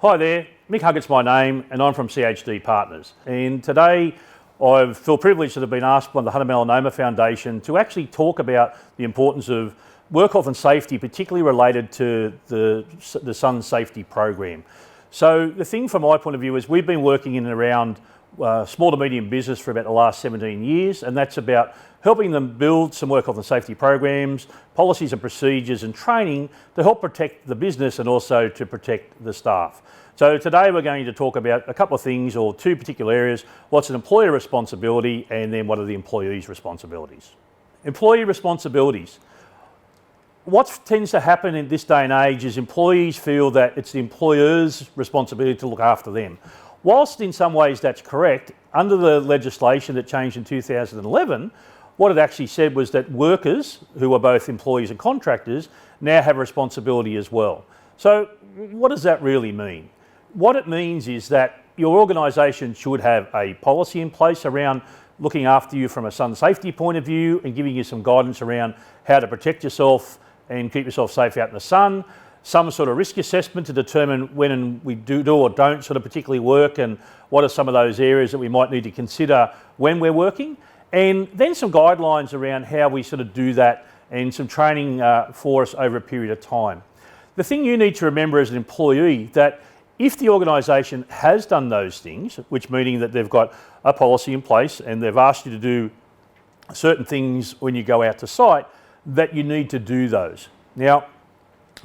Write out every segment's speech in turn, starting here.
Hi there, Mick Huggett's my name and I'm from CHD Partners. And today I feel privileged to have been asked by the Hunter Melanoma Foundation to actually talk about the importance of work health and safety, particularly related to the Sun Safety Program. So the thing from my point of view is we've been working in and around small to medium business for about the last 17 years, and that's about helping them build some work health and safety programs, policies and procedures and training to help protect the business and also to protect the staff. So today we're going to talk about a couple of things, or two particular areas: what's an employer responsibility and then what are the employee's responsibilities. Employee responsibilities. What tends to happen in this day and age is employees feel that it's the employer's responsibility to look after them. Whilst in some ways that's correct, under the legislation that changed in 2011, what it actually said was that workers, who are both employees and contractors, now have a responsibility as well. So what does that really mean? What it means is that your organisation should have a policy in place around looking after you from a sun safety point of view and giving you some guidance around how to protect yourself and keep yourself safe out in the sun. Some sort of risk assessment to determine when we do or don't sort of particularly work, and what are some of those areas that we might need to consider when we're working. And then some guidelines around how we sort of do that and some training for us over a period of time. The thing you need to remember as an employee, that if the organisation has done those things, which meaning that they've got a policy in place and they've asked you to do certain things when you go out to site, that you need to do those. Now,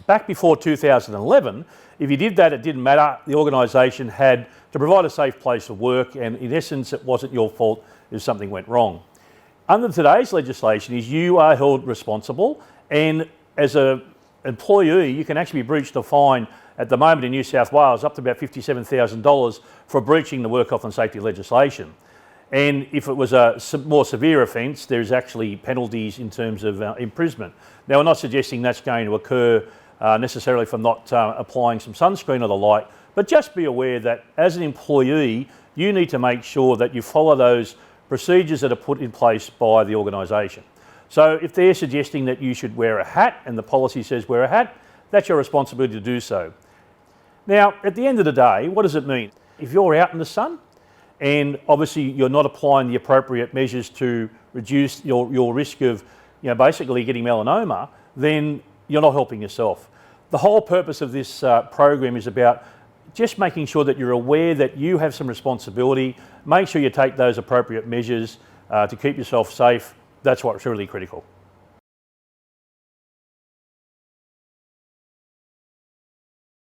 back before 2011, if you did that, it didn't matter. The organisation had to provide a safe place of work, and in essence, it wasn't your fault if something went wrong. Under today's legislation, you are held responsible, and as an employee, you can actually be breached a fine at the moment in New South Wales up to about $57,000 for breaching the work health and safety legislation. And if it was a more severe offence, there's actually penalties in terms of imprisonment. Now, we're not suggesting that's going to occur necessarily for not applying some sunscreen or the like, but just be aware that as an employee, you need to make sure that you follow those procedures that are put in place by the organisation. So if they're suggesting that you should wear a hat and the policy says wear a hat, that's your responsibility to do so. Now, at the end of the day, what does it mean? If you're out in the sun and obviously you're not applying the appropriate measures to reduce your risk of basically getting melanoma, then you're not helping yourself. The whole purpose of this program is about just making sure that you're aware that you have some responsibility. Make sure you take those appropriate measures to keep yourself safe. That's what's really critical.